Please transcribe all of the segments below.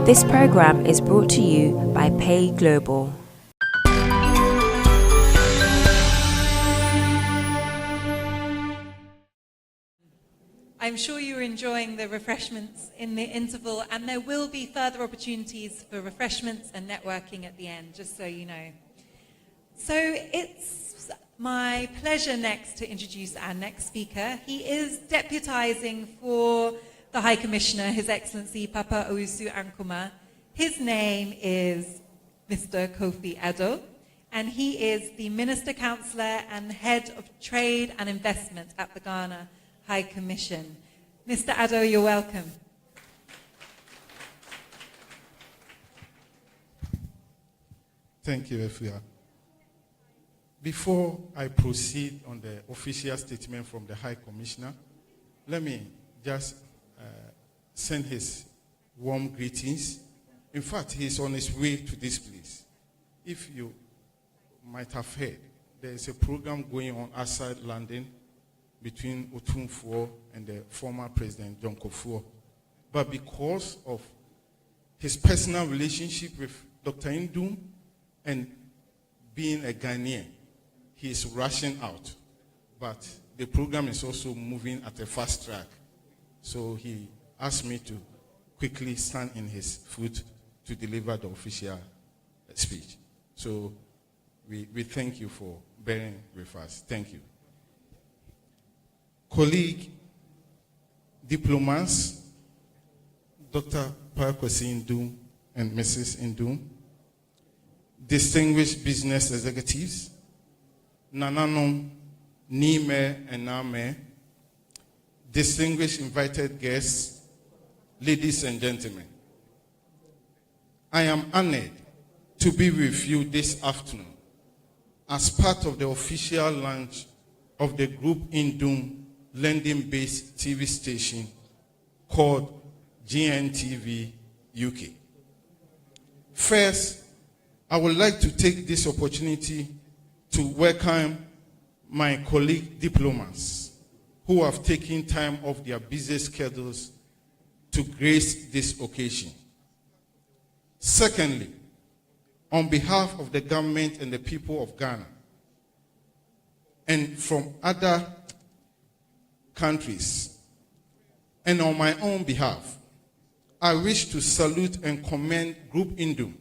This program is brought to you by Pay Global. I'm sure you're enjoying the refreshments in the interval, and there will be further opportunities for refreshments and networking at the end, just so you know. So it's my pleasure next to introduce our next speaker. He is deputizing for the High Commissioner, His Excellency Papa Owusu Ankoma. His name is Mr. Kofi Addo, and he is the Minister Councillor and Head of Trade and Investment at the Ghana High Commission. Mr. Addo, you're welcome. Thank you, Efia. Before I proceed on the official statement from the High Commissioner, let me just send his warm greetings. In fact, he's on his way to this place. If you might have heard, there is a program going on outside London between Otumfuo and the former President John Kofi. But because of his personal relationship with Dr. Ndum and being a Ghanaian, he is rushing out. But the program is also moving at a fast track. So he asked me to quickly stand in his foot to deliver the official speech. So we thank you for bearing with us. Thank you. Colleague, diplomats, Dr. Kwakwesi Ndum and Mrs. Ndum, distinguished business executives, Nananom, Nime and Name, distinguished invited guests, ladies and gentlemen. I am honored to be with you this afternoon as part of the official launch of the Group Ndum London-based TV station called GNTV UK. First, I would like to take this opportunity to welcome my colleague diplomats who have taken time off their busy schedules to grace this occasion. Secondly, on behalf of the government and the people of Ghana, and from other countries, and on my own behalf, I wish to salute and commend Group Ndum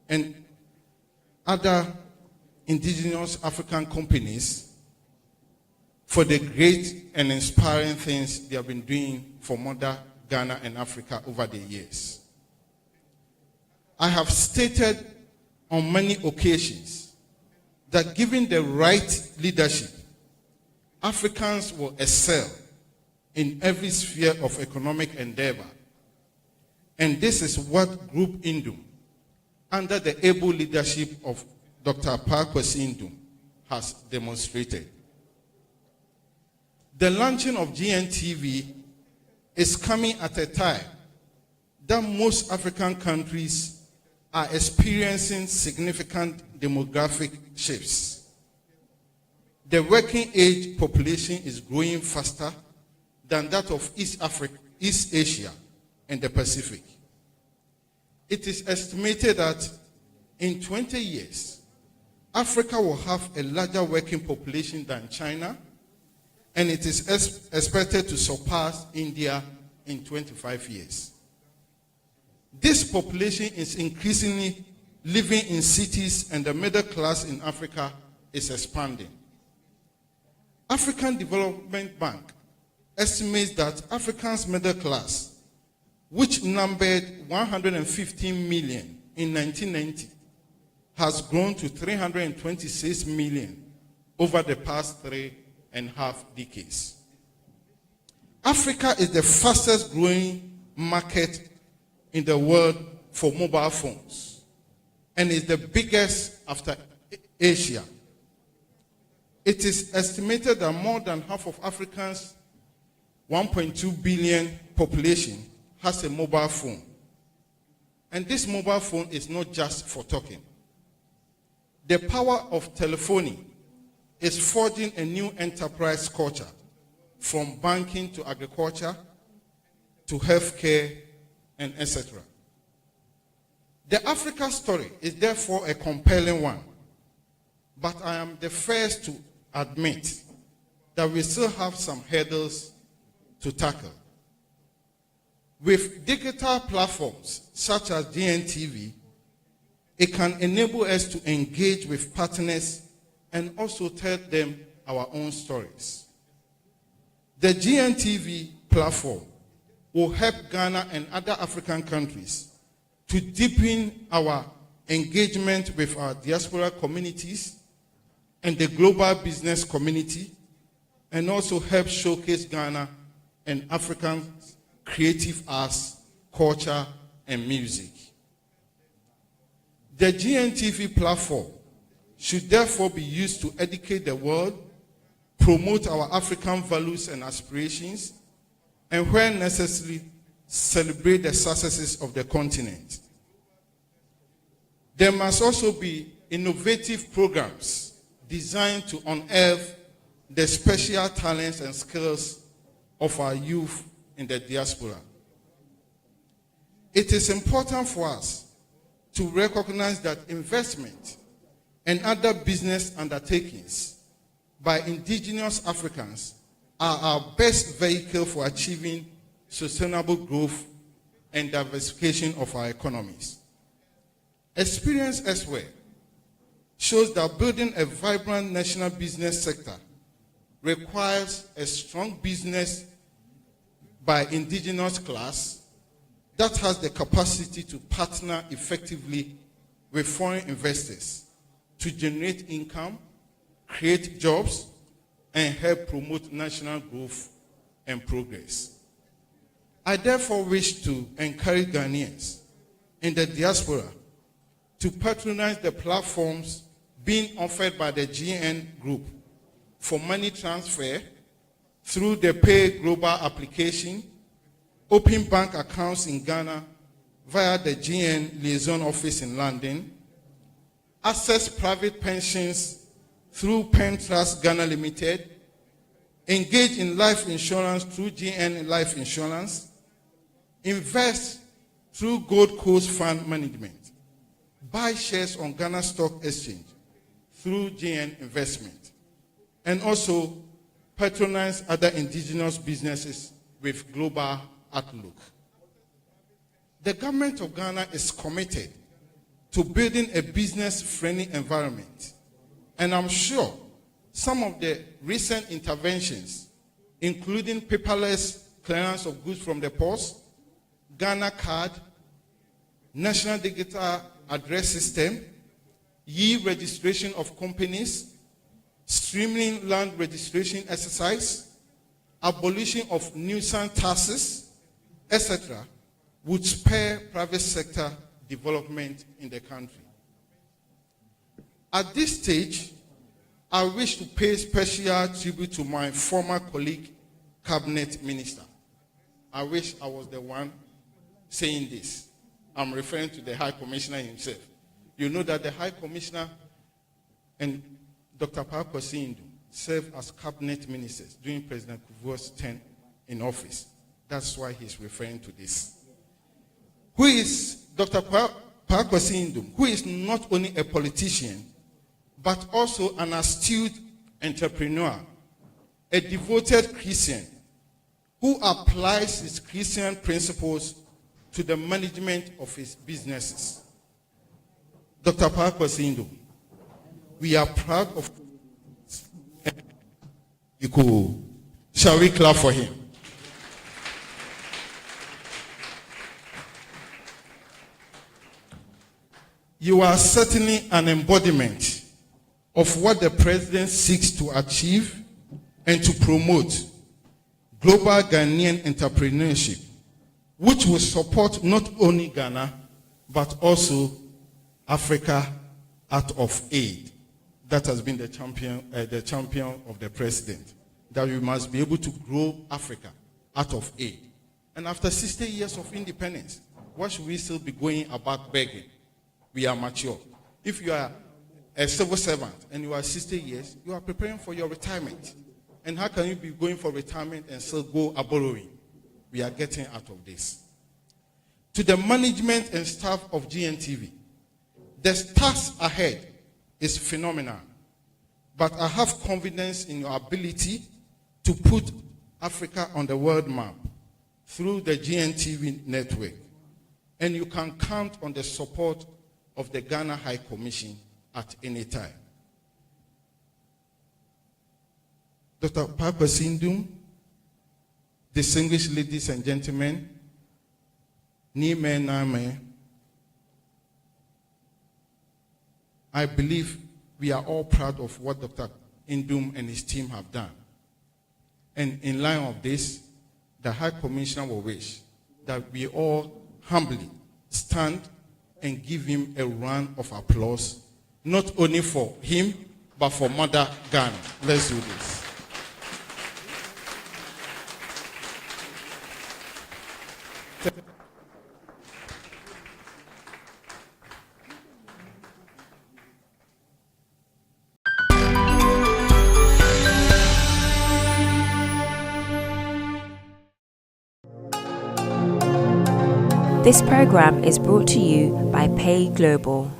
and other indigenous African companies for the great and inspiring things they have been doing for Mother Ghana and Africa over the years. I have stated on many occasions that given the right leadership, Africans will excel in every sphere of economic endeavor. And this is what Group Ndum, under the able leadership of Dr. Kwakwesi Ndum, has demonstrated. The launching of GNTV is coming at a time that most African countries are experiencing significant demographic shifts. The working age population is growing faster than that of East Asia and the Pacific. It is estimated that in 20 years, Africa will have a larger working population than China, and it is expected to surpass India in 25 years. This population is increasingly living in cities, and the middle class in Africa is expanding. African Development Bank estimates that Africa's middle class, which numbered 115 million in 1990, has grown to 326 million over the past 3.5 decades. Africa is the fastest growing market in the world for mobile phones and is the biggest after Asia. It is estimated that more than half of Africa's 1.2 billion population has a mobile phone. And this mobile phone is not just for talking. The power of telephony is forging a new enterprise culture, from banking to agriculture to healthcare and etc. The Africa story is therefore a compelling one, but I am the first to admit that we still have some hurdles to tackle. With digital platforms such as GNTV, it can enable us to engage with partners and also tell them our own stories. The GNTV platform will help Ghana and other African countries to deepen our engagement with our diaspora communities and the global business community, and also help showcase Ghana and African creative arts, culture, and music. The GNTV platform should therefore be used to educate the world, promote our African values and aspirations, and where necessary, celebrate the successes of the continent. There must also be innovative programs designed to unearth the special talents and skills of our youth in the diaspora. It is important for us to recognize that investment and other business undertakings by indigenous Africans are our best vehicle for achieving sustainable growth and diversification of our economies. Experience elsewhere shows that building a vibrant national business sector requires a strong business by indigenous class that has the capacity to partner effectively with foreign investors to generate income, create jobs, and help promote national growth and progress. I therefore wish to encourage Ghanaians in the diaspora to patronize the platforms being offered by the GN Group for money transfer through the Pay Global application, open bank accounts in Ghana via the GN Liaison Office in London, access private pensions through Pen Trust Ghana Limited, engage in life insurance through GN Life Insurance, invest through Gold Coast Fund Management, buy shares on Ghana Stock Exchange through GN Investment, and also patronize other indigenous businesses with global outlook. The government of Ghana is committed to building a business-friendly environment, and I'm sure some of the recent interventions, including paperless clearance of goods from the post, Ghana Card, National Digital Address System, e-registration of companies, streamlining land registration exercise, abolition of nuisance taxes, etc., would spur private sector development in the country. At this stage, I wish to pay special tribute to my former colleague, Cabinet Minister. I wish I was the one saying this. I'm referring to the High Commissioner himself. You know that the High Commissioner and Dr. Kofi Addo served as cabinet ministers during President Kufuor's term in office. That's why he's referring to this. Who is Dr. Kofi Addo, who is not only a politician, but also an astute entrepreneur, a devoted Christian who applies his Christian principles to the management of his businesses. Dr. Kofi Addo, we are proud of you. Shall we clap for him? You are certainly an embodiment of what the president seeks to achieve and to promote: global Ghanaian entrepreneurship, which will support not only Ghana, but also Africa out of aid. That has been the champion of the president, that we must be able to grow Africa out of aid. And after 60 years of independence, why should we still be going about begging? We are mature. If you are a civil servant and you are 60 years, you are preparing for your retirement. And how can you be going for retirement and still go a borrowing? We are getting out of this. to the management and staff of GNTV. The task ahead is phenomenal, but I have confidence in your ability to put Africa on the world map through the GNTV network, and you can count on the support of the Ghana High Commission at any time. Dr. Papa Sindum, distinguished ladies and gentlemen, Nime Name, I believe we are all proud of what Dr. Indum and his team have done. And in line of this, the High Commissioner will wish that we all humbly stand and give him a round of applause, not only for him, but for Mother Ghana. Let's do this. This program is brought to you by Pay Global.